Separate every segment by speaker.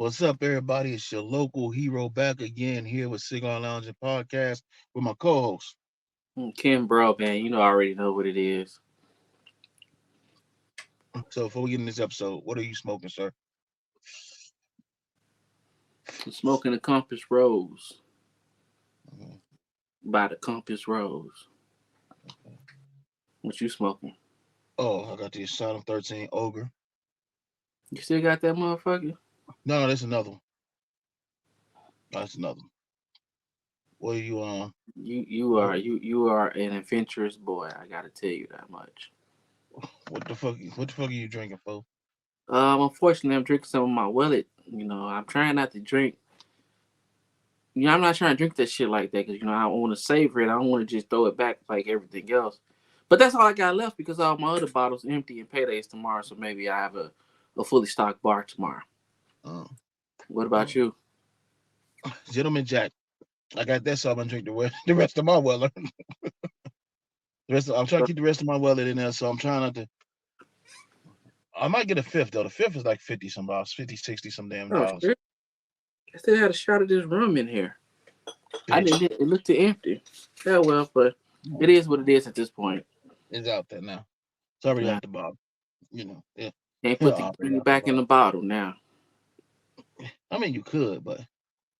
Speaker 1: What's up, everybody? It's your local hero back again here with Cigar Loungin Podcast with my co-host.
Speaker 2: Kim, bro, man, I already know what it is.
Speaker 1: So before we get in this episode, what are you smoking, sir?
Speaker 2: I'm smoking the Compass Rose
Speaker 1: Mhm.
Speaker 2: by the Compass Rose. What you smoking?
Speaker 1: Oh, I got the Asylum 13 Ogre.
Speaker 2: You still got that motherfucker?
Speaker 1: No, that's another one. That's another one. What are you
Speaker 2: You are you are an adventurous boy. I gotta tell you that much.
Speaker 1: what the fuck are you drinking for?
Speaker 2: Unfortunately, I'm drinking some of my Willet. I'm trying not to drink. I'm not trying to drink that shit like that because I want to savor it. I don't want to just throw it back like everything else. But that's all I got left because all my other bottles empty and paydays tomorrow. So maybe I have a fully stocked bar tomorrow.
Speaker 1: Oh,
Speaker 2: What about
Speaker 1: oh.
Speaker 2: you?
Speaker 1: Gentleman Jack. I got that, so I'm gonna drink the rest of my Weller. I'm trying to keep the rest of my Weller in there, so I'm trying not to. I might get a fifth though. The fifth is like 50 some dollars, 50, 60 some damn
Speaker 2: Oh
Speaker 1: dollars.
Speaker 2: shit! I still had a shot of this rum in here. I
Speaker 1: Bitch.
Speaker 2: didn't. It looked empty. Yeah, well, but it
Speaker 1: Oh,
Speaker 2: is what it is at this point.
Speaker 1: it's out there now. It's already
Speaker 2: Yeah,
Speaker 1: out the bottle. Yeah.
Speaker 2: can't put the
Speaker 1: Already
Speaker 2: candy
Speaker 1: out the
Speaker 2: back in
Speaker 1: bottle.
Speaker 2: the bottle now.
Speaker 1: I mean, you could, but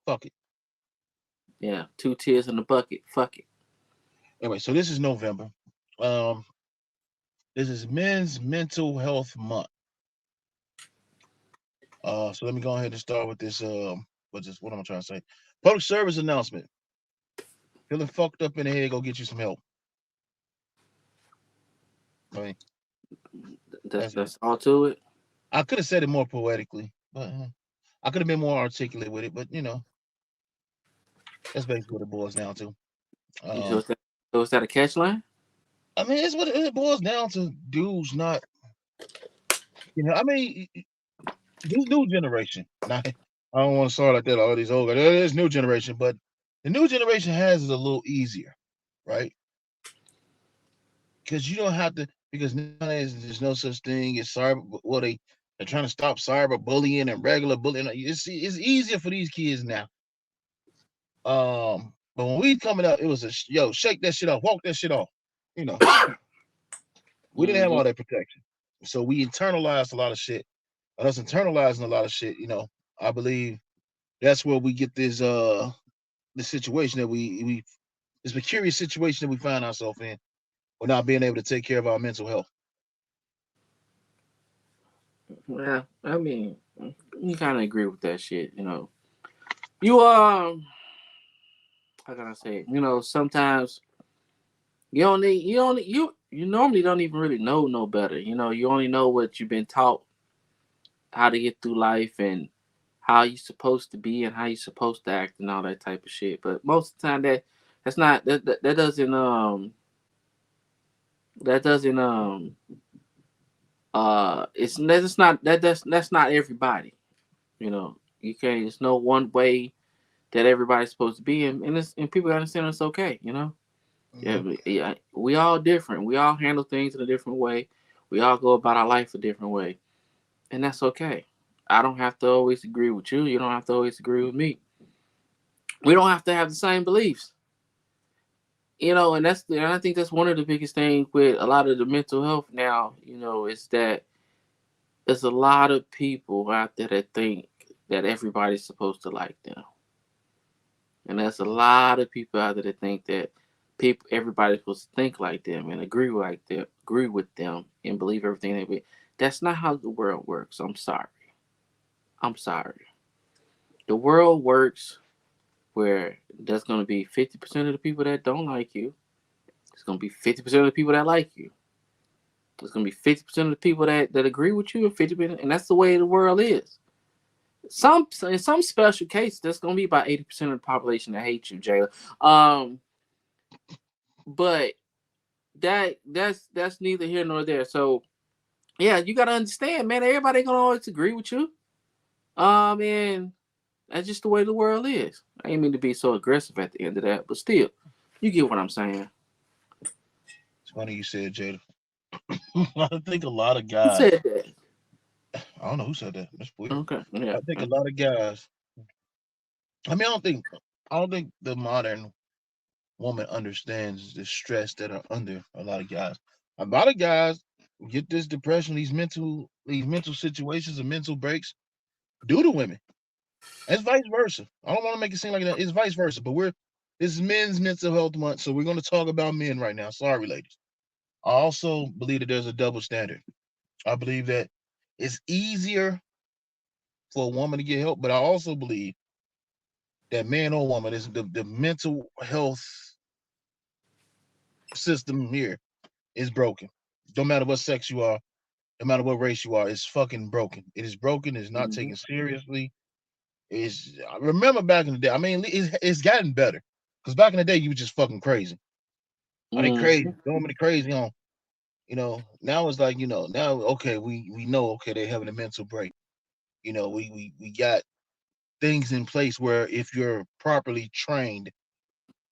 Speaker 1: fuck it.
Speaker 2: Yeah, two tears in the bucket. Fuck it.
Speaker 1: Anyway, so this is November. Um, this is Men's Mental Health Month. So let me go ahead and start with this. What am I trying to say? Public service announcement. Feeling fucked up in the head? Go get you some help. I mean,
Speaker 2: That's
Speaker 1: that's it.
Speaker 2: that's all to it.
Speaker 1: I could have said it more poetically, but I could have been more articulate with it. But that's basically what it boils down to.
Speaker 2: So
Speaker 1: Um,
Speaker 2: is that, so is that a catch line?
Speaker 1: I mean, it's what it boils down to. Dudes not, I mean, this new generation. Not, I don't want to start like that. All these old guys. There's new generation, but the new generation has it a little easier, right? Because you don't have to. Because nowadays there's no such thing as cyber. Well, they're trying to stop cyber bullying and regular bullying. It's easier for these kids now. But when we coming up, it was yo, shake that shit off, walk that shit off. You know, we didn't have
Speaker 2: Hmm.
Speaker 1: all that protection, so we internalized a lot of shit. And us internalizing a lot of shit, I believe that's where we get this situation that we this precarious situation that we find ourselves in. We're not being able to take care of our mental health.
Speaker 2: Yeah, I mean, you kind of agree with that shit. You how can I say it? Sometimes you normally don't even really know no better. You only know what you've been taught how to get through life and how you supposed to be and how you supposed to act and all that type of shit. But most of the time that's not that doesn't it's that's not that's not everybody. You can't. It's no one way that everybody's supposed to be, and people understand it's okay. Yeah,
Speaker 1: Mm-hmm.
Speaker 2: yeah, we all different. We all handle things in a different way. We all go about our life a different way, and that's okay. I don't have to always agree with you. You don't have to always agree with me. We don't have to have the same beliefs. And I think that's one of the biggest things with a lot of the mental health now. Is that there's a lot of people out there that think that everybody's supposed to like them, and there's a lot of people out there that think that everybody's supposed to think like them and agree with them, and believe everything they be. That's not how the world works. I'm sorry. I'm sorry. The world works where there's going to be 50% of the people that don't like you. There's going to be 50% of the people that like you. There's going to be 50% of the people that agree with you, and 50%, and that's the way the world is. In some special cases, there's going to be about 80% of the population that hates you, Jayla. But that's neither here nor there. So yeah, you got to understand, man. Everybody ain't gonna always agree with you. And that's just the way the world is. I ain't mean to be so aggressive at the end of that, but still, you get what I'm saying.
Speaker 1: It's funny you said, Jada. I think a lot of
Speaker 2: Who
Speaker 1: guys.
Speaker 2: said that?
Speaker 1: I don't know who said that. That's weird.
Speaker 2: Okay, yeah.
Speaker 1: I think a lot of guys. I mean, I don't think the modern woman understands the stress that are under a lot of guys. A lot of guys get this depression, these mental situations and mental breaks due to women. It's vice versa. I don't want to make it seem like that. It's vice versa. But this is Men's Mental Health Month, so we're going to talk about men right now. Sorry, ladies. I also believe that there's a double standard. I believe that it's easier for a woman to get help, but I also believe that man or woman is the mental health system here is broken. No matter what sex you are, no matter what race you are, it's fucking broken. It is broken. It's not
Speaker 2: Mm-hmm.
Speaker 1: taken seriously. I remember back in the day. I mean, it's gotten better because back in the day you were just fucking crazy. I mean, crazy,
Speaker 2: Mm-hmm.
Speaker 1: doing me crazy on. Now it's like now okay, we know okay they're having a mental break. We got things in place where if you're properly trained,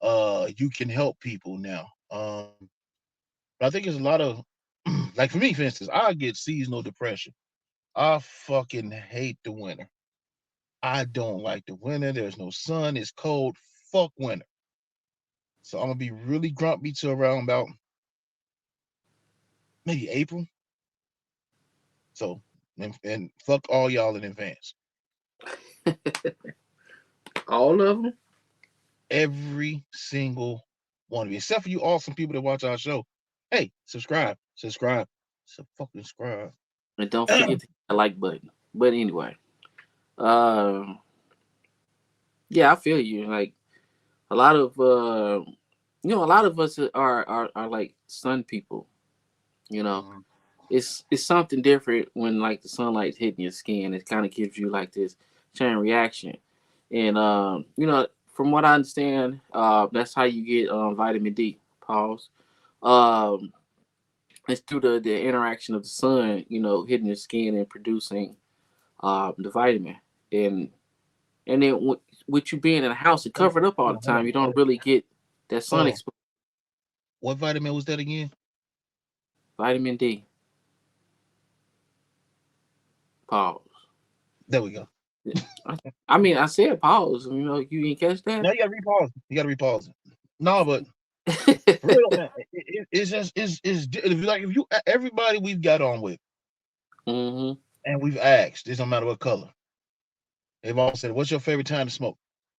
Speaker 1: you can help people now. But I think there's a lot of like for me, for instance, I get seasonal depression. I fucking hate the winter. I don't like the winter. There's no sun. It's cold. Fuck winter. So I'm gonna be really grumpy till around about maybe April. So and fuck all y'all in advance.
Speaker 2: All of them.
Speaker 1: Every single one of you, except for you awesome people that watch our show. Hey, fucking subscribe.
Speaker 2: And don't forget to hit the like button. But anyway, uh, yeah, I feel you. Like a lot of a lot of us are like sun people. You know,
Speaker 1: Mhm.
Speaker 2: it's something different when like the sunlight's hitting your skin. It kind of gives you like this chain reaction, and from what I understand, that's how you get vitamin D. Pause. Um, it's through the interaction of the sun, hitting your skin and producing the vitamin, and then with you being in a house and
Speaker 1: Hold
Speaker 2: covered up all the
Speaker 1: on, hold
Speaker 2: time,
Speaker 1: on,
Speaker 2: you
Speaker 1: hold
Speaker 2: don't
Speaker 1: on,
Speaker 2: really get that sun
Speaker 1: hold on.
Speaker 2: exposure.
Speaker 1: What vitamin was that again?
Speaker 2: Vitamin D. Pause.
Speaker 1: There we go.
Speaker 2: I mean, I said pause. You didn't catch that.
Speaker 1: Now you gotta repause. You gotta repause it. No, but for real, man, it's just if you everybody we've got on with
Speaker 2: hmm
Speaker 1: and we've asked, it don't matter what color. They've all said, "What's your favorite time to smoke?"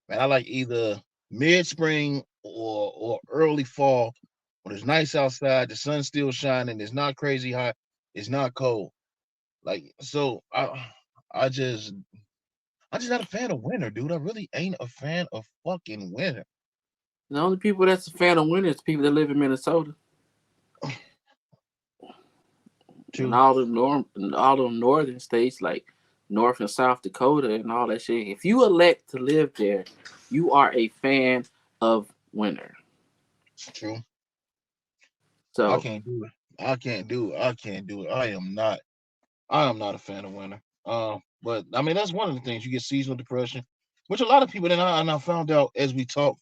Speaker 1: Man, I like either mid spring or early fall when it's nice outside, the sun's still shining, it's not crazy hot, it's not cold. Like so, I just I'm just not a fan of winter, dude. I really ain't a fan of fucking winter.
Speaker 2: The only people that's a fan of winter is people that live in Minnesota and
Speaker 1: True.
Speaker 2: all the northern states like North and South Dakota and all that shit. If you elect to live there, you are a fan of winter.
Speaker 1: It's true. I
Speaker 2: So
Speaker 1: can't do it. I can't do it. I can't do it. I am not a fan of winter. But I mean that's one of the things you get seasonal depression, which a lot of people and I found out as we talk,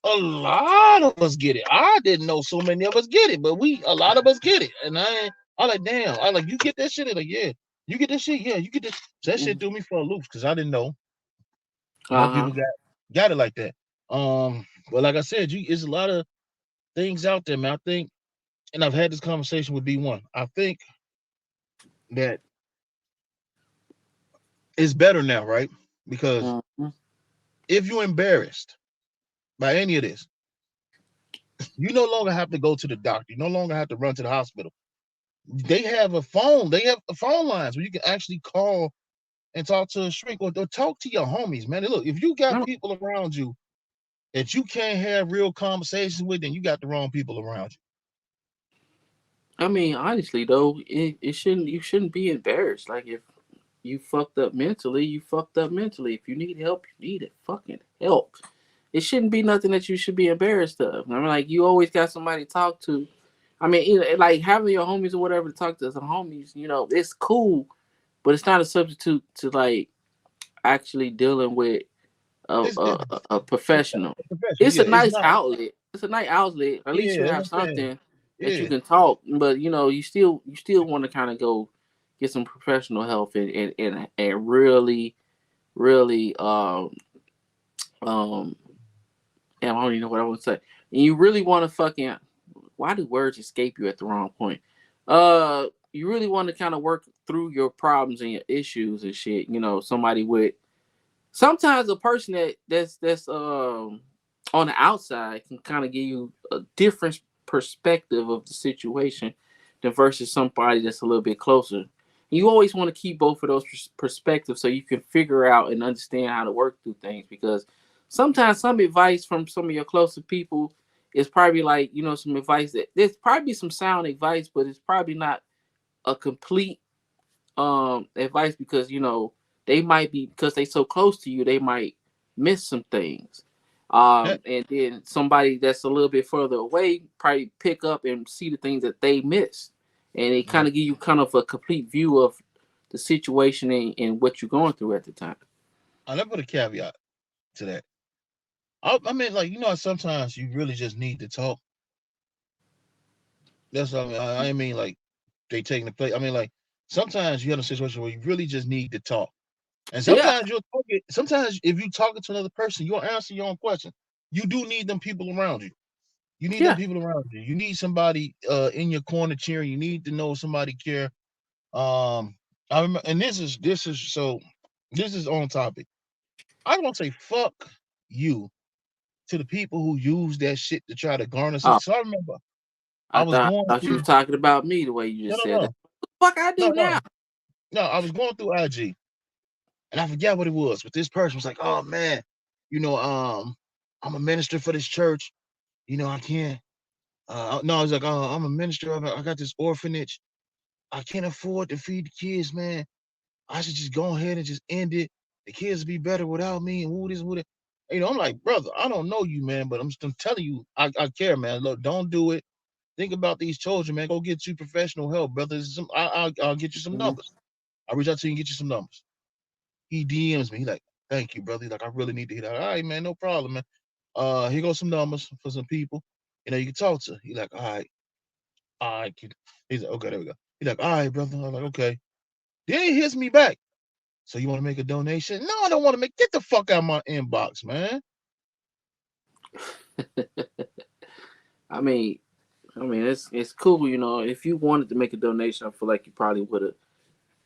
Speaker 1: a lot of us get it. I didn't know so many of us get it, but a lot of us get it. And I like damn. I like you get that shit. Like yeah, you get that shit. Yeah, you get this. So that shit threw me for a loop because I didn't know more
Speaker 2: uh-huh.
Speaker 1: people got it like that. But like I said, it's a lot of things out there, man. I think, and I've had this conversation with B1. I think that it's better now, right? Because
Speaker 2: Mhm.
Speaker 1: if you're embarrassed by any of this, you no longer have to go to the doctor. You no longer have to run to the hospital. They have a phone. They have phone lines where you can actually call and talk to a shrink or talk to your homies, man. And look, if you got
Speaker 2: I
Speaker 1: people around you that you can't have real conversations with, then you got the wrong people around
Speaker 2: I mean, honestly though, it shouldn't you shouldn't be embarrassed. Like if you fucked up mentally, you fucked up mentally. If you need help, you need it. Fucking help. It shouldn't be nothing that you should be embarrassed of. I mean, like you always got somebody to talk to. I mean, like having your homies or whatever to talk to some homies, it's cool, but it's not a substitute to like actually dealing with
Speaker 1: you.
Speaker 2: a professional.
Speaker 1: It's professional.
Speaker 2: It's a
Speaker 1: Yeah, it's
Speaker 2: nice
Speaker 1: not.
Speaker 2: outlet. It's a nice outlet. At least
Speaker 1: Yeah,
Speaker 2: you
Speaker 1: that's
Speaker 2: have
Speaker 1: what I'm saying.
Speaker 2: something that you
Speaker 1: Yeah,
Speaker 2: can talk. But you still want to kind of go get some professional help, and really, really, um, damn, I don't even know what I want to say. And you really want to fucking, why do words escape you at the wrong point? You really want to kind of work through your problems and your issues and shit. You know, somebody with, sometimes a person that's on the outside can kind of give you a different perspective of the situation than versus somebody that's a little bit closer. You always want to keep both of those perspectives so you can figure out and understand how to work through things, because sometimes some advice from some of your closer people is probably like, you know, some advice that there's probably some sound advice, but it's probably not a complete advice, because you know they might be, because they so close to you, they might miss some things.
Speaker 1: That
Speaker 2: And then somebody that's a little bit further away probably pick up and see the things that they missed, and they kind
Speaker 1: right.
Speaker 2: of give you kind of a complete view of the situation and what you're going through at the time.
Speaker 1: I never put a caveat to that. I mean, like, sometimes you really just need to talk. That's what I mean. I mean, like, they taking the play. I mean, like, sometimes you have a situation where you really just need to talk. And
Speaker 2: Yeah,
Speaker 1: sometimes you'll talk it. Sometimes if you talking to another person, you'll answer your own question. You do need them people around you. You need them
Speaker 2: yeah.
Speaker 1: people around you. You need somebody in your corner cheering. You need to know somebody care. I remember, and this is on topic. I don't say fuck you to the people who use that shit to try to garner
Speaker 2: Oh,
Speaker 1: something. So I remember I
Speaker 2: I
Speaker 1: was
Speaker 2: thought
Speaker 1: going
Speaker 2: I thought you was
Speaker 1: through.
Speaker 2: talking about me the way you
Speaker 1: No,
Speaker 2: just
Speaker 1: no,
Speaker 2: said that.
Speaker 1: no,
Speaker 2: What the fuck I
Speaker 1: no,
Speaker 2: do
Speaker 1: no,
Speaker 2: now?
Speaker 1: no. I was going through IG, and I forget what it was, but this person was like, "Oh man, you know, I'm a minister for this church. I can't." No, I was like, I'm a minister. I got this orphanage. I can't afford to feed the kids, man. I should just go ahead and just end it. The kids will be better without me, and who this, who that. I'm like, brother, I don't know you, man, but I'm telling you, I care, man. Look, don't do it. Think about these children, man. Go get you professional help, brother. I'll get you some
Speaker 2: Hmm.
Speaker 1: numbers. I'll reach out to you and get you some numbers. He DMs me. He like, thank you, brother. He's like, I really need to hear that. All right, man, no problem, man. Here goes some numbers for some people. You can talk to. He like, all right. He's like, okay, there we go. He's like, all right, brother. I'm like, okay. Then he hits me back. So you want to make a donation? No, I don't want to make. Get the fuck out of my inbox, man.
Speaker 2: I mean, it's cool, you know. If you wanted to make a donation, I feel like you probably would have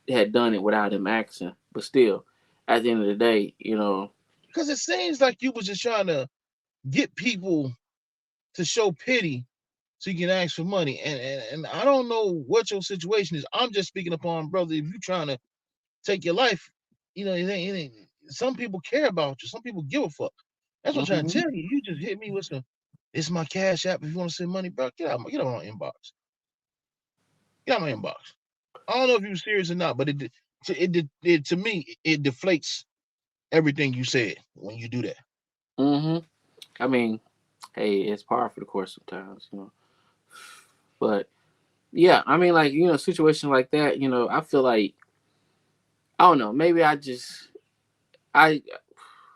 Speaker 2: had done it without him asking. But still, at the end of the day, you know.
Speaker 1: Because it seems like you was just trying to get people to show pity so you can ask for money. And I don't know what your situation is. I'm just speaking upon, brother, if you trying to take your life, some people care about you. Some people give a fuck. That's what I'm trying to
Speaker 2: Mhm.
Speaker 1: tell you. You just hit me with some, it's my cash app if you want to send money, bro. Get out of my inbox. Get out of my inbox. I don't know if you're serious or not, but to me, it deflates everything you said when you do that.
Speaker 2: Mhm. I mean, hey, it's par for the course sometimes, you know. But yeah, I mean, like, you know, situations like that, you know, I feel like, I don't know, maybe I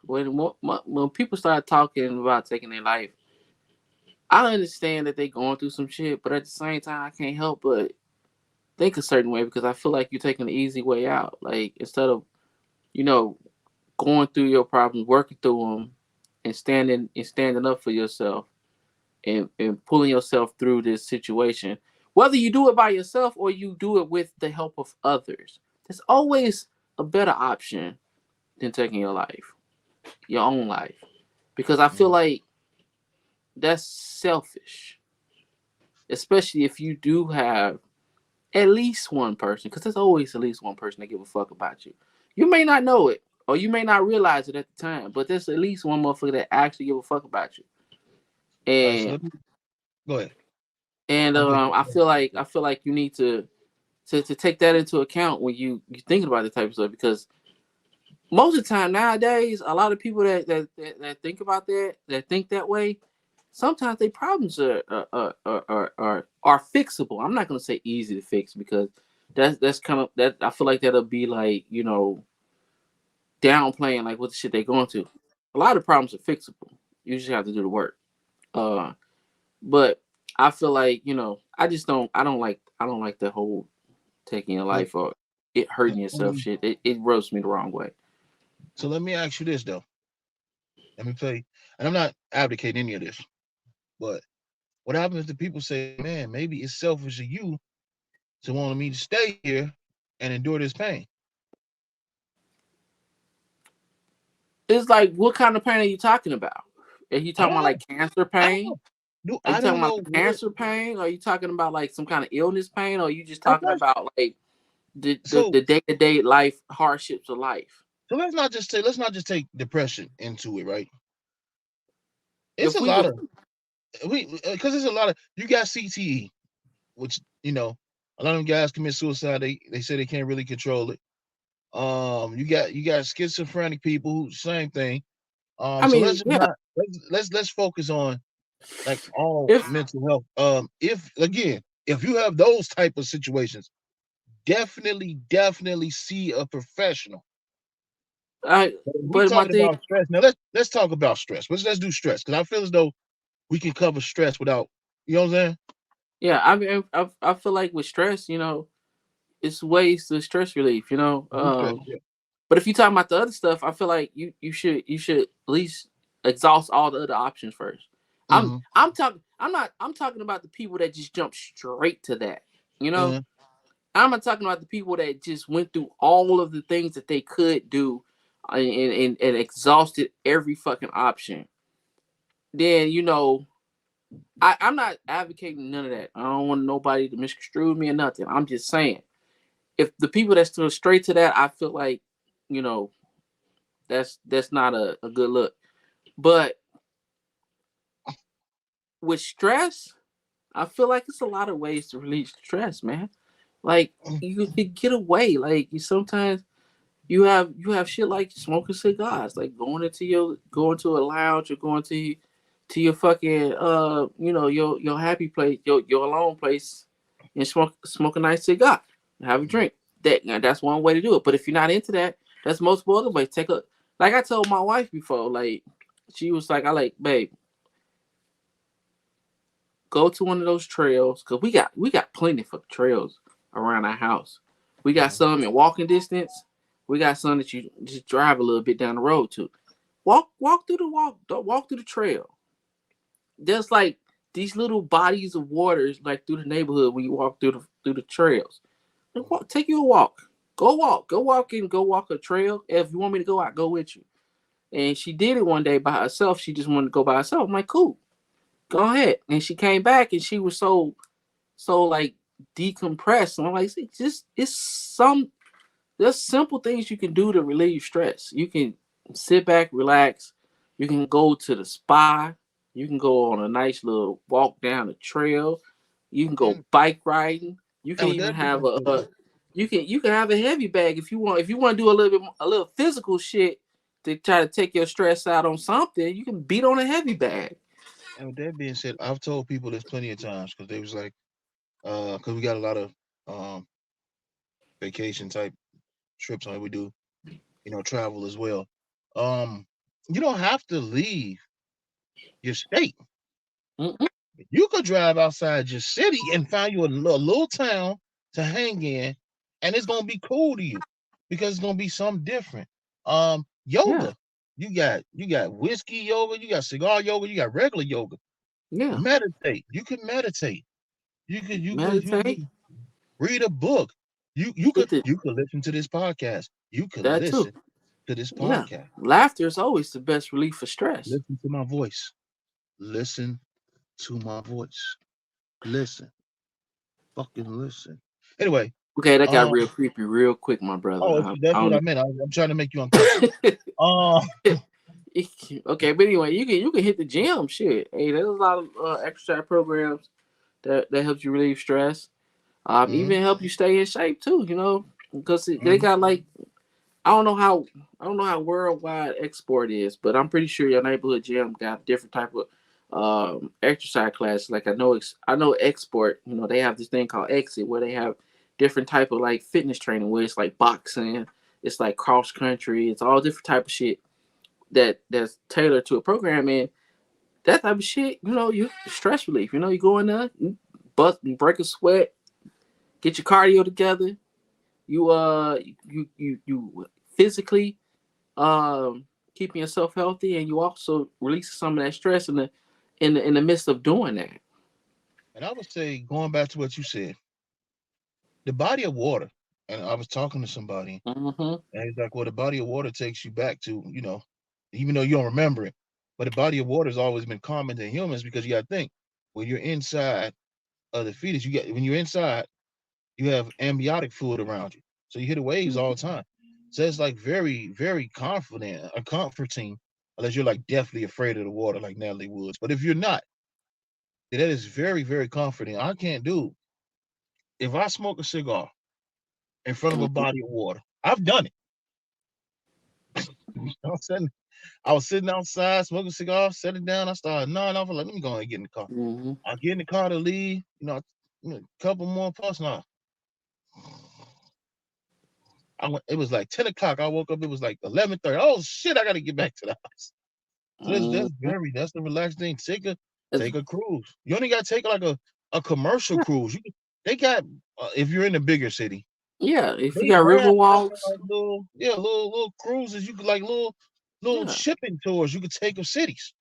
Speaker 2: when people start talking about taking their life, I understand that they're going through some shit, but at the same time, I can't help but think a certain way, because I feel like you're taking the easy way out. Like, instead of, you know, going through your problems, working through them, and standing up for yourself, and pulling yourself through this situation. Whether you do it by yourself or you do it with the help of others, there's always a better option than taking your life, your own life. Because I feel
Speaker 1: Mm.
Speaker 2: like that's selfish, especially if you do have at least one person, because there's always at least one person that give a fuck about you. You may not know it, or you may not realize it at the time, but there's at least one motherfucker that actually give a fuck about you.
Speaker 1: All right, so
Speaker 2: And
Speaker 1: let me go ahead. I'm just
Speaker 2: I feel like you need to take that into account when you thinking about the type of stuff, because most of the time nowadays, a lot of people that think about that think that way, sometimes their problems are fixable. I'm not gonna say easy to fix, because that's kind of that. I feel like that'll be like, you know, downplaying like what the shit they going to. A lot of problems are fixable. You just have to do the work. Uh, but I feel like, you know, I don't like the whole taking your
Speaker 1: let,
Speaker 2: life. Or it hurting yourself
Speaker 1: Um,
Speaker 2: shit. It rubs me the wrong way.
Speaker 1: so let me ask you this though. Let me tell you, and I'm not advocating any of this, but what happens if the people say, "Man, maybe it's selfish of you to want me to stay here and endure this pain"?
Speaker 2: It's like, what kind of pain are you talking about? Are you
Speaker 1: I
Speaker 2: talking
Speaker 1: don't
Speaker 2: about
Speaker 1: know.
Speaker 2: like cancer
Speaker 1: I don't
Speaker 2: pain?
Speaker 1: know. Do
Speaker 2: Are you
Speaker 1: I
Speaker 2: talking
Speaker 1: don't
Speaker 2: about
Speaker 1: know
Speaker 2: like
Speaker 1: what?
Speaker 2: cancer pain? Are you talking about like some kind of illness pain? Or are you just
Speaker 1: That's
Speaker 2: talking
Speaker 1: not,
Speaker 2: about like the
Speaker 1: so
Speaker 2: the day to day life hardships of life?
Speaker 1: so let's not just take depression into it, right? It's
Speaker 2: If
Speaker 1: a
Speaker 2: we
Speaker 1: lot
Speaker 2: if
Speaker 1: of we because there's a lot of you got CTE, which a lot of them guys commit suicide. They say they can't really control it. You got schizophrenic people who same thing.
Speaker 2: I
Speaker 1: So let's
Speaker 2: mean,
Speaker 1: just
Speaker 2: yeah,
Speaker 1: not let's focus on like all
Speaker 2: if
Speaker 1: mental health. If again, if you have those type of situations, definitely see a professional.
Speaker 2: I
Speaker 1: But if we
Speaker 2: but my
Speaker 1: talking
Speaker 2: thing,
Speaker 1: about stress. Now let's talk about stress. Let's do stress because I feel as though we can cover stress without. You know what I'm saying?
Speaker 2: yeah, I mean, I feel like with stress, it's ways to stress relief.
Speaker 1: Do stress. Yeah.
Speaker 2: But if you talking about the other stuff, I feel like you should at least exhaust all the other options first.
Speaker 1: Mm-hmm.
Speaker 2: I'm talking about the people that just jump straight to that. You know,
Speaker 1: Uh-huh.
Speaker 2: I'm not talking about the people that just went through all of the things that they could do, and exhausted every fucking option. Then I'm not advocating none of that. I don't want nobody to misconstrue me or nothing. I'm just saying, if the people that stood straight to that, I feel like, you know, that's not a good look. But with stress, I feel like it's a lot of ways to release stress, man. Like, you could get away. Like, you sometimes you have shit like smoking cigars, like going to a lounge or going to your fucking your happy place, your alone place, and smoke a nice cigar, have a drink. That's one way to do it. But if you're not into that, that's multiple other ways. Like I told my wife before, like she was like, I like, babe, go to one of those trails because we got plenty of trails around our house. We got
Speaker 1: Mm-hmm.
Speaker 2: some in walking distance. We got some that you just drive a little bit down the road to. Walk through the trail. There's like these little bodies of waters like through the neighborhood when you walk through the trails. Take you a walk. Go walk a trail. If you want me to go out, go with you. And she did it one day by herself. She just wanted to go by herself. I'm like, cool, go ahead. And she came back and she was so like decompressed. And I'm like, see, just there's simple things you can do to relieve stress. You can sit back, relax. You can go to the spa. You can go on a nice little walk down the trail. You can go
Speaker 1: And,
Speaker 2: bike riding. You can
Speaker 1: and with
Speaker 2: even
Speaker 1: that
Speaker 2: have
Speaker 1: being said,
Speaker 2: you can have a heavy bag if you want. If you want to do a little physical shit to try to take your stress out on something, you can beat on a heavy bag.
Speaker 1: I've told people this plenty of times because they was like, because we got a lot of um vacation type trips on it. We do, travel as well. Um, you don't have to leave your state.
Speaker 2: Mm-mm.
Speaker 1: You could drive outside your city and find you a little town to hang in, and it's gonna be cool to you because it's gonna be something different.
Speaker 2: Yeah,
Speaker 1: Yoga. You got whiskey yoga, you got cigar yoga, you got regular yoga.
Speaker 2: yeah.
Speaker 1: Meditate. You can meditate. You could
Speaker 2: Meditate.
Speaker 1: read a book. You you
Speaker 2: Hit
Speaker 1: could
Speaker 2: the
Speaker 1: you could listen to this podcast. You could
Speaker 2: that too.
Speaker 1: listen to this
Speaker 2: Yeah,
Speaker 1: podcast.
Speaker 2: laughter is always the best relief for stress.
Speaker 1: Listen to my voice. Listen to my voice. Listen. Fucking listen. Anyway,
Speaker 2: Okay, that got
Speaker 1: um,
Speaker 2: real creepy real quick, my brother.
Speaker 1: that's
Speaker 2: I
Speaker 1: what I
Speaker 2: don't.
Speaker 1: meant. I'm trying to make you uncomfortable. Uh,
Speaker 2: Okay, but anyway, you can hit the gym. Shit, hey, there's a lot of exercise programs that helps you relieve stress.
Speaker 1: mhm,
Speaker 2: Even help you stay in shape too. Because they
Speaker 1: mhm,
Speaker 2: got like I don't know how worldwide export is, but I'm pretty sure your neighborhood gym got different type of exercise classes. Like I know export. They have this thing called exit where they have different type of like fitness training where it's like boxing, it's like cross country, it's all different type of shit that's tailored to a program. And that type of shit, you stress relief. You go in there, you bust, you break a sweat, get your cardio together, you physically keeping yourself healthy, and you also release some of that stress in the midst of doing that.
Speaker 1: And I would say, going back to what you said, the body of water. And I was talking to somebody,
Speaker 2: Mm-hmm.
Speaker 1: and he's like, "Well, the body of water takes you back to, even though you don't remember it, but the body of water has always been common to humans because you got to think when you're inside of the fetus, when you're inside, you have amniotic fluid around you, so you hear the waves all the time. So it's like very, very confident, comforting, unless you're like deathly afraid of the water, like Natalie Woods. But if you're not, that is very, very comforting. I can't do if I smoke a cigar in front of a
Speaker 2: Mm-hmm.
Speaker 1: body of water. I've done it. I was sitting outside smoking a cigar, set it down. I started nodding off. Like, let me go ahead and get in the car.
Speaker 2: Mm-hmm.
Speaker 1: I get in the car to leave. A couple more puffs. Now I went. It was like 10 o'clock. I woke up. It was like 11:30. Oh shit! I got to get back to the house. So
Speaker 2: Mm-hmm.
Speaker 1: that's the relaxed thing. Take a cruise. You only got to take like a commercial cruise. They got if you're in a bigger city,
Speaker 2: Yeah, if you
Speaker 1: they
Speaker 2: got river
Speaker 1: have fucking
Speaker 2: walks,
Speaker 1: like little cruises. You could like little
Speaker 2: yeah.
Speaker 1: shipping tours you could take of cities.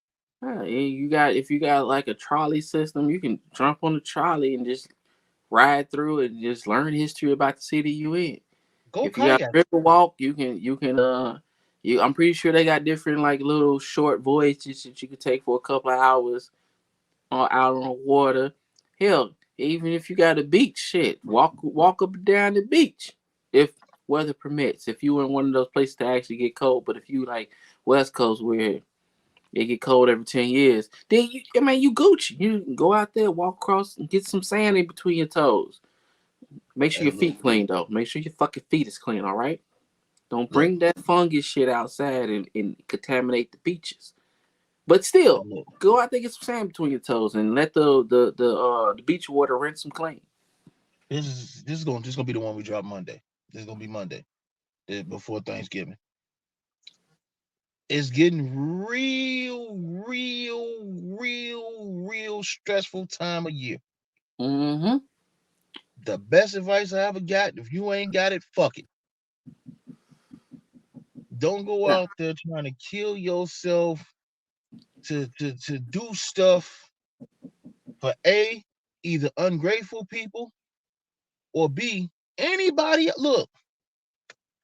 Speaker 2: Yeah, and you got if you got like a trolley system, you can jump on the trolley and just ride through it and just learn history about the city you in.
Speaker 1: Go
Speaker 2: If you got
Speaker 1: kayak.
Speaker 2: river walk, you I'm pretty sure they got different like little short voyages that you could take for a couple of hours on out on the water. Hell, even if you got a beach, shit, walk up and down the beach if weather permits. If you in one of those places that actually get cold, but if you like West Coast where it get cold every 10 years, then you Gucci. You can go out there, walk across, and get some sand in between your toes. Make sure
Speaker 1: Hey,
Speaker 2: your
Speaker 1: look,
Speaker 2: feet clean though. Make sure your fucking feet is clean. All right. Don't
Speaker 1: look,
Speaker 2: bring that fungus shit outside and contaminate the beaches. But still,
Speaker 1: look.
Speaker 2: go out there get some sand between your toes and let the beach water rinse them clean.
Speaker 1: This is gonna be the one we drop Monday. This is gonna be Monday before Thanksgiving. It's getting real stressful time of year.
Speaker 2: Mm-hmm.
Speaker 1: The best advice I ever got: if you ain't got it, fuck it. Don't go
Speaker 2: Yeah,
Speaker 1: out there trying to kill yourself to do stuff for either ungrateful people or anybody. Look,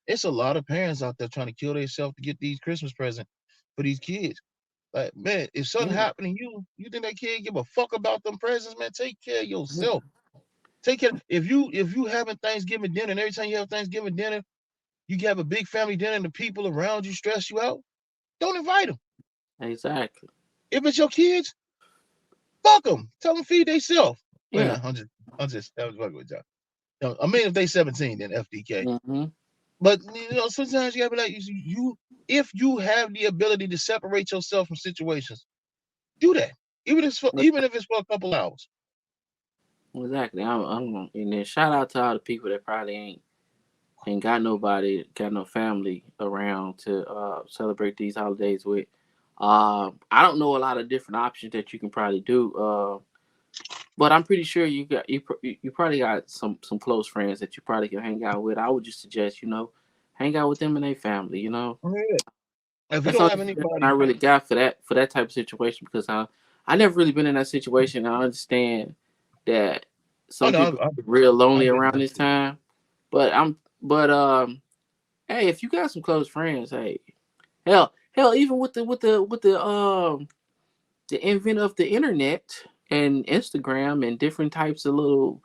Speaker 1: it's a lot of parents out there trying to kill themselves to get these Christmas presents for these kids. Like, man, if something
Speaker 2: yeah,
Speaker 1: happened to you think that kid give a fuck about them presents, man? Take care of
Speaker 2: yeah.
Speaker 1: yourself. Take care. If you having Thanksgiving dinner, and every time you have Thanksgiving dinner, you have a big family dinner, and the people around you stress you out, don't invite them.
Speaker 2: Exactly.
Speaker 1: If it's your kids, fuck them. Tell them feed themselves. Wait, no,
Speaker 2: Yeah.
Speaker 1: that was fucking with y'all. No, I mean, if they 17, then FDK.
Speaker 2: Mm-hmm.
Speaker 1: But sometimes you gotta be like, if you have the ability to separate yourself from situations, do that. Even if it's for a couple hours.
Speaker 2: Exactly. And then shout out to all the people that probably ain't got nobody, got no family around to celebrate these holidays with. I don't know a lot of different options that you can probably do. But I'm pretty sure you probably got some close friends that you probably can hang out with. I would just suggest hang out with them and their family.
Speaker 1: Yeah. If you
Speaker 2: That's
Speaker 1: don't
Speaker 2: all
Speaker 1: have
Speaker 2: I
Speaker 1: anybody,
Speaker 2: really got for that type of situation because I never really been in that situation. I understand that
Speaker 1: oh
Speaker 2: some
Speaker 1: no,
Speaker 2: people get real lonely
Speaker 1: I've been
Speaker 2: around
Speaker 1: there
Speaker 2: this
Speaker 1: too.
Speaker 2: time. But hey, if you got some close friends, hey, hell, even with the invent of the internet and Instagram and different types of little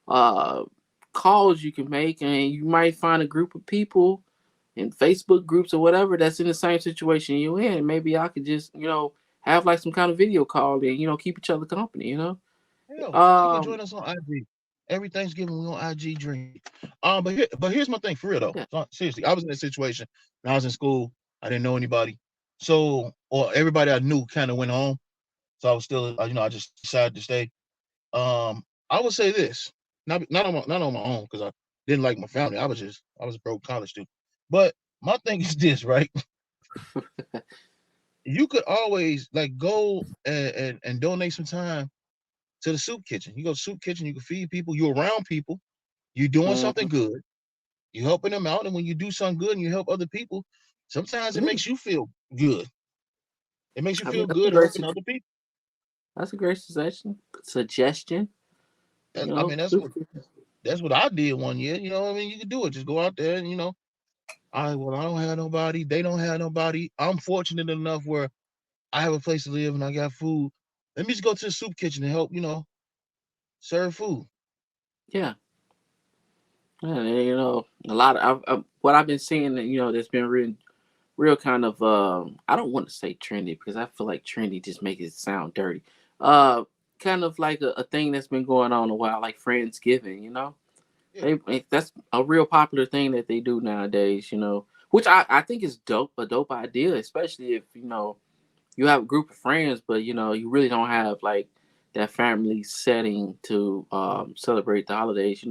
Speaker 2: uh calls you can make, and you might find a group of people in Facebook groups or whatever that's in the same situation you in. Maybe I could just have like some kind of video call and keep each other company.
Speaker 1: Hell, you can
Speaker 2: Um,
Speaker 1: join us on IG. Every Thanksgiving we on IG drinking. But here's my thing for real though.
Speaker 2: yeah.
Speaker 1: So, seriously, I was in a situation when I was in school. I didn't know anybody, so or everybody I knew kind of went home. So I was still, I just decided to stay. I would say this, not on my own because I didn't like my family. I was a broke college student. But my thing is this, right? You could always like go and donate some time to the soup kitchen. You go to soup kitchen, you can feed people. You're around people. You're doing something
Speaker 2: Mhm.
Speaker 1: good. You helping them out, and when you do something good and you help other people, sometimes it
Speaker 2: Yeah,
Speaker 1: makes you feel good. It makes you
Speaker 2: I mean
Speaker 1: feel good helping other people.
Speaker 2: that's a great suggestion. Suggestion, you
Speaker 1: I
Speaker 2: know.
Speaker 1: mean, that's what I did one year. You know what I mean? You can do it. Just go out there and I don't have nobody. They don't have nobody. I'm fortunate enough where I have a place to live and I got food. Let me just go to the soup kitchen and help, serve food.
Speaker 2: Yeah, yeah. And, a lot of what I've been seeing. That's been real kind of. I don't want to say trendy because I feel like trendy just makes it sound dirty. Uh, Kind of like a thing that's been going on a while, like Friendsgiving.
Speaker 1: Yeah.
Speaker 2: That's a real popular thing that they do nowadays. Which I think is dope, a dope idea, especially if you have a group of friends, but you really don't have like that family setting to celebrate the holidays.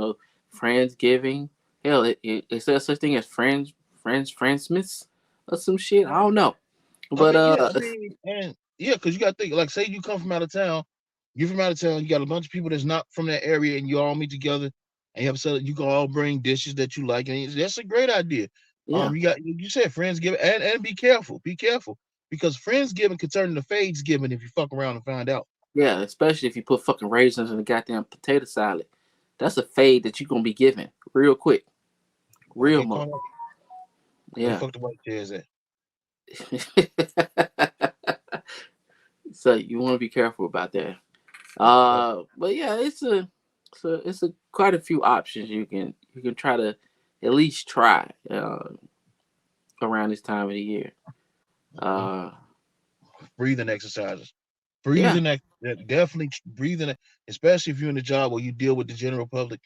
Speaker 2: Friendsgiving. Hell, is there such thing as friendsmiths or some shit? I don't know,
Speaker 1: I
Speaker 2: but
Speaker 1: mean, yeah, I mean, and yeah, because you got to think, like, say you come from out of town, you're from out of town, you got a bunch of people that's not from that area, and you all meet together, and you have said you can all bring dishes that you like, and that's a great idea.
Speaker 2: yeah,
Speaker 1: You said Friendsgiving, and be careful, because Friendsgiving could turn into Fadesgiving if you fuck around and find out.
Speaker 2: yeah, especially if you put fucking raisins in a goddamn potato salad. That's a fade that you're gonna be giving real quick,
Speaker 1: I
Speaker 2: real
Speaker 1: get
Speaker 2: mo.
Speaker 1: caught up. Where the
Speaker 2: Yeah.
Speaker 1: fuck the white chairs at?
Speaker 2: So you want to be careful about that.
Speaker 1: Fuck.
Speaker 2: But yeah, it's a quite a few options you can try to at least try around this time of the year.
Speaker 1: Mhm.
Speaker 2: Uh,
Speaker 1: Breathing exercises.
Speaker 2: yeah,
Speaker 1: Definitely breathing, especially if you're in a job where you deal with the general public.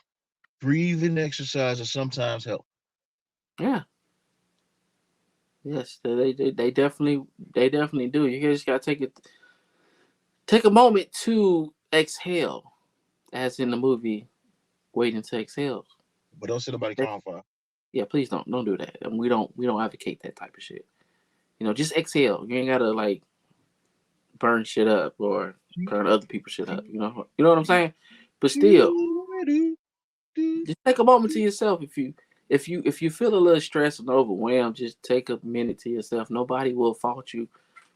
Speaker 1: Breathing exercises sometimes help.
Speaker 2: yeah, yes, they definitely do. You just gotta take a moment to exhale, as in the movie Waiting to Exhale.
Speaker 1: But don't set nobody
Speaker 2: Take-
Speaker 1: calm fire.
Speaker 2: Yeah, please don't do that. And we don't advocate that type of shit. Just exhale. You ain't gotta like burn shit up or burn other people's shit up. You know what I'm saying? But still, just take a moment to yourself. If you feel a little stressed and overwhelmed, just take a minute to yourself. Nobody will fault you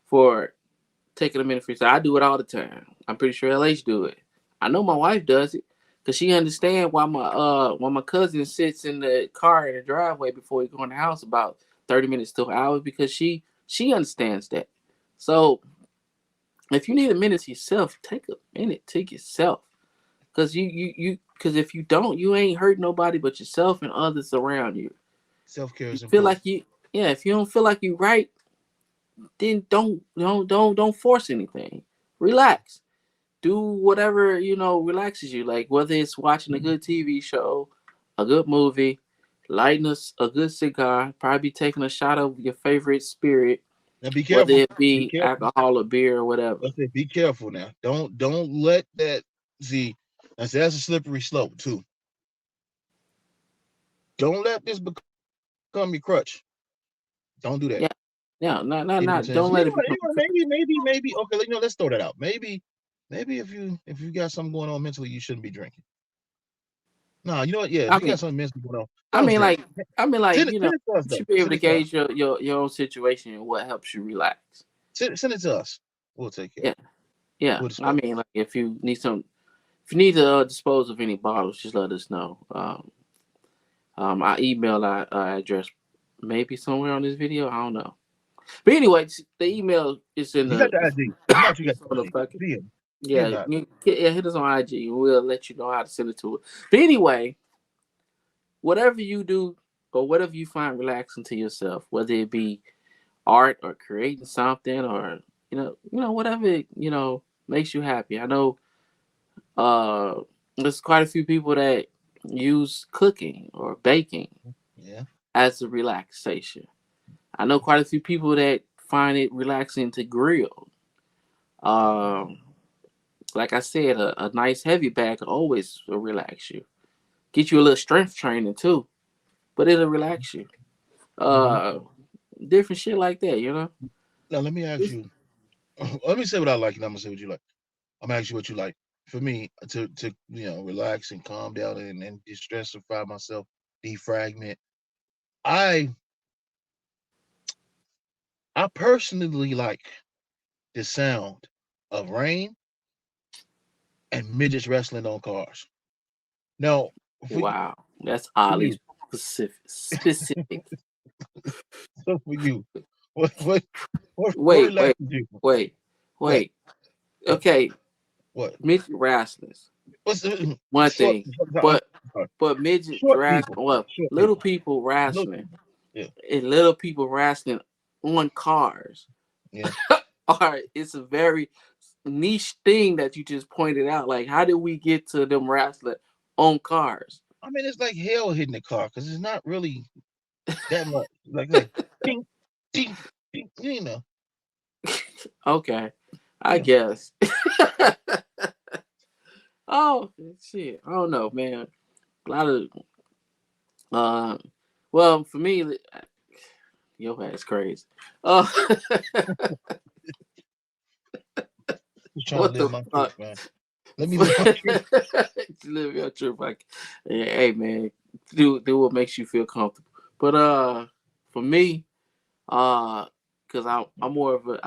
Speaker 2: for taking a minute for yourself. I do it all the time. I'm pretty sure LH do it. I know my wife does it because she understands why my cousin sits in the car in the driveway before he go in the house about 30 minutes to an hour because she understands that. So if you need a minute to yourself, take a minute to yourself. Cause if you don't, you ain't hurt nobody but yourself and others around you.
Speaker 1: Self care
Speaker 2: You
Speaker 1: is
Speaker 2: feel like
Speaker 1: important.
Speaker 2: yeah. If you don't feel like you right, then don't force anything. Relax. Do whatever relaxes you. Like whether it's watching a good TV show, a good movie, lighting a good cigar, probably taking a shot of your favorite spirit,
Speaker 1: Now be
Speaker 2: whether
Speaker 1: careful.
Speaker 2: it
Speaker 1: Be
Speaker 2: be
Speaker 1: careful.
Speaker 2: alcohol or beer or whatever.
Speaker 1: I said be careful now. Don't let that see. I said that's a slippery slope too. Don't let this become your crutch. Don't do that.
Speaker 2: Yeah. Yeah. Not
Speaker 1: You
Speaker 2: not
Speaker 1: know what I'm
Speaker 2: not.
Speaker 1: saying? So,
Speaker 2: Don't let it become.
Speaker 1: maybe. Okay, let's throw that out. Maybe if you got something going on mentally, you shouldn't be drinking. No, you know what? Yeah, if
Speaker 2: I
Speaker 1: you got
Speaker 2: mean,
Speaker 1: something mentally going on,
Speaker 2: I
Speaker 1: don't
Speaker 2: mean,
Speaker 1: drink.
Speaker 2: like, I mean, like,
Speaker 1: Send it to us
Speaker 2: you
Speaker 1: though.
Speaker 2: should be able
Speaker 1: Send
Speaker 2: to
Speaker 1: it to us.
Speaker 2: gauge your own situation and what helps you relax.
Speaker 1: Send it to us. We'll take care of
Speaker 2: Yeah,
Speaker 1: it.
Speaker 2: yeah.
Speaker 1: We'll
Speaker 2: I
Speaker 1: dispose.
Speaker 2: mean, like, if you need to dispose of any bottles, just let us know. Our email address maybe somewhere on this video. I don't know. But anyway, the email is in
Speaker 1: You got
Speaker 2: the.
Speaker 1: the ID. You know what you got
Speaker 2: It's
Speaker 1: the
Speaker 2: on the
Speaker 1: ID.
Speaker 2: fucking.
Speaker 1: DM.
Speaker 2: Yeah,
Speaker 1: Inbox.
Speaker 2: yeah. Hit us on IG, and we'll let you know how to send it to it. But anyway, whatever you do or whatever you find relaxing to yourself, whether it be art or creating something or whatever makes you happy. I know uh there's quite a few people that use cooking or baking
Speaker 1: Yeah.
Speaker 2: as a relaxation. I know quite a few people that find it relaxing to grill. um like I said, a nice heavy bag can always relax you, get you a little strength training too, but it'll relax you.
Speaker 1: Mm-hmm.
Speaker 2: uh Different shit like that.
Speaker 1: Now let me ask you. Let me say what I like, and I'm gonna say what you like. I'm gonna ask you what you like. For me, to relax and calm down and distressify myself, defragment. I I personally like the sound of rain and midgets wrestling on cars. Now, for you,
Speaker 2: Wow, that's
Speaker 1: for
Speaker 2: oddly
Speaker 1: you,
Speaker 2: specific. Specific.
Speaker 1: so for you, what what
Speaker 2: Wait,
Speaker 1: relaxes
Speaker 2: wait,
Speaker 1: you?
Speaker 2: wait,
Speaker 1: What
Speaker 2: wait.
Speaker 1: what
Speaker 2: Okay,
Speaker 1: what?
Speaker 2: midget wrestlers,
Speaker 1: What's
Speaker 2: one
Speaker 1: short?
Speaker 2: thing,
Speaker 1: I'm
Speaker 2: but
Speaker 1: sorry.
Speaker 2: midget
Speaker 1: Short people,
Speaker 2: wrestling, well,
Speaker 1: short
Speaker 2: little
Speaker 1: people,
Speaker 2: people
Speaker 1: little
Speaker 2: wrestling,
Speaker 1: people. Yeah,
Speaker 2: and little people wrestling on cars.
Speaker 1: yeah.
Speaker 2: All right, it's a very niche thing that you just pointed out. Like, how did we get to them wrestling on cars?
Speaker 1: I mean, it's like hell hitting the car because it's not really that much. Like, ding, ding, ding, you know.
Speaker 2: Okay, I
Speaker 1: Yeah.
Speaker 2: guess. Oh shit, I don't know, man. A lot of uh, well, for me, your ass crazy. Uh,
Speaker 1: Just trying to
Speaker 2: what
Speaker 1: live
Speaker 2: the
Speaker 1: my truth,
Speaker 2: fuck?
Speaker 1: man. Let me live my truth.
Speaker 2: Live your truth, like, hey man, do what makes you feel comfortable. But for me, uh, cause I'm more of a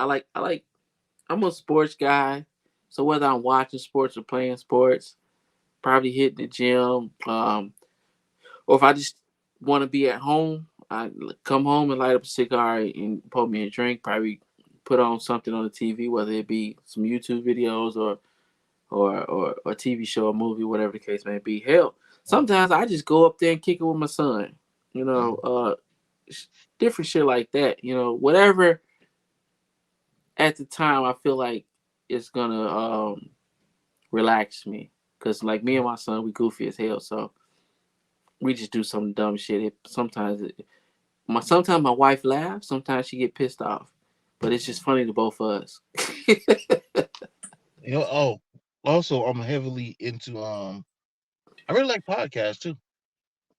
Speaker 2: I'm a sports guy. So whether I'm watching sports or playing sports, probably hitting the gym, or if I just want to be at home, I come home and light up a cigar and pour me a drink. Probably put on something on the TV, whether it be some YouTube videos or a TV show, a movie, whatever the case may be. Hell, sometimes I just go up there and kick it with my son. You know,
Speaker 1: Mhm.
Speaker 2: different shit like that. You know, whatever at the time I feel like it's gonna relax me. Cause like me and my son, we goofy as hell, so we just do some dumb shit. Sometimes my wife laughs, sometimes she get pissed off, but it's just funny to both of us.
Speaker 1: Oh, also, I'm heavily into I really like podcasts too.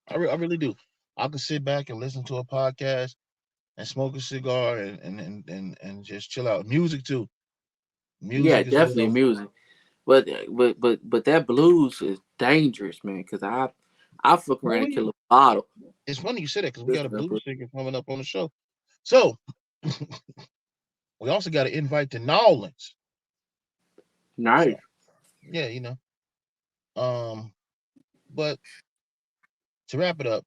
Speaker 1: I really do. I could sit back and listen to a podcast and smoke a cigar and just chill out. Music too.
Speaker 2: Yeah,
Speaker 1: Music as
Speaker 2: definitely
Speaker 1: well.
Speaker 2: music. But that blues is dangerous, man. Cause I fuck
Speaker 1: Well,
Speaker 2: around and kill a bottle.
Speaker 1: it's funny you said that because we got a
Speaker 2: Listen to
Speaker 1: blues
Speaker 2: blues.
Speaker 1: singer coming up on the show. So we also got to invite to New Orleans.
Speaker 2: Nice,
Speaker 1: So yeah, Um, but to wrap it up,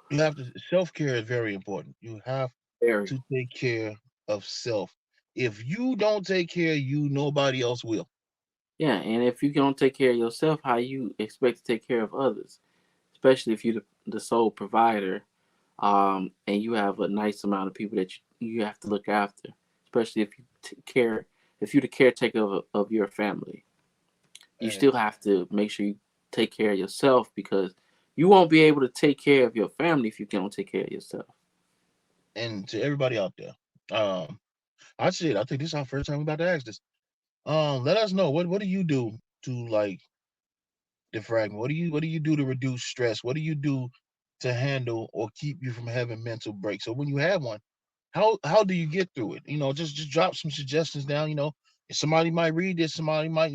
Speaker 1: you have to self care is very important. You have
Speaker 2: very.
Speaker 1: to take care of self. If you don't take care of you, nobody else will.
Speaker 2: Yeah, and if you don't take care of yourself, how you expect to take care of others? Especially if you're the sole provider, and you have a nice amount of people that you have to look after. Especially if if you're the caretaker of your family, you
Speaker 1: And
Speaker 2: still have to make sure you take care of yourself because you won't be able to take care of your family if you don't take care of yourself.
Speaker 1: and to everybody out there, I said I think this is our first time we about to ask this. Let us know what do you do to like defragment? What do you do to reduce stress? What do you do to handle or keep you from having mental breaks? So when you have one, how do you get through it? Just drop some suggestions down. Somebody might read this, somebody might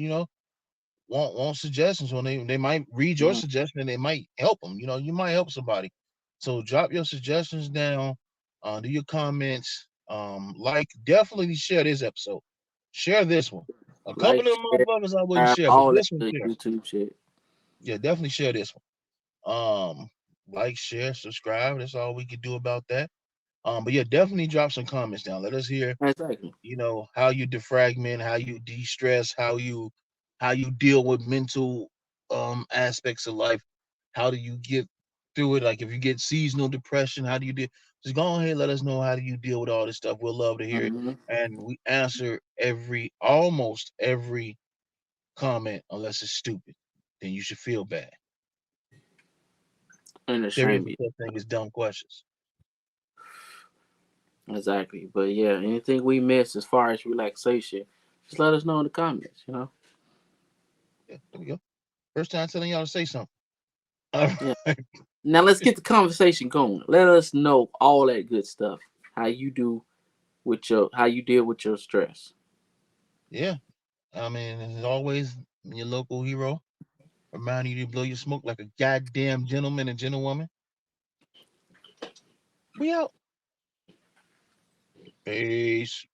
Speaker 1: want suggestions, or they might read your
Speaker 2: Mhm.
Speaker 1: suggestion and it might help them. You might help somebody. So drop your suggestions down, do your comments, definitely share this episode. Share this one. A couple
Speaker 2: Like,
Speaker 1: of
Speaker 2: share,
Speaker 1: motherfuckers I wouldn't
Speaker 2: subscribe,
Speaker 1: share, but
Speaker 2: all that
Speaker 1: this one
Speaker 2: good
Speaker 1: share.
Speaker 2: YouTube shit.
Speaker 1: Yeah, definitely share this one. Share, subscribe. That's all we could do about that. But yeah, definitely drop some comments down. Let us hear
Speaker 2: Exactly.
Speaker 1: how you defragment, how you de-stress, how you deal with mental aspects of life. How do you get through it? Like if you get seasonal depression, how do you deal? Just go ahead, let us know how do you deal with all this stuff. We'll love to hear it.
Speaker 2: Hmm.
Speaker 1: And we answer almost every comment unless it's stupid. Then you should feel bad.
Speaker 2: And
Speaker 1: There is
Speaker 2: shame
Speaker 1: a
Speaker 2: you.
Speaker 1: such thing as dumb questions.
Speaker 2: Exactly. But yeah, anything we miss as far as relaxation, just let us know in the comments, you know?
Speaker 1: Yeah, there we go. First time telling y'all to say something. All
Speaker 2: Yeah.
Speaker 1: right.
Speaker 2: Now let's get the conversation going. Let us know all that good stuff. How you do how you deal with your stress.
Speaker 1: Yeah. I mean, as always, your local hero reminding you to blow your smoke like a goddamn gentleman and gentlewoman. We out. Peace.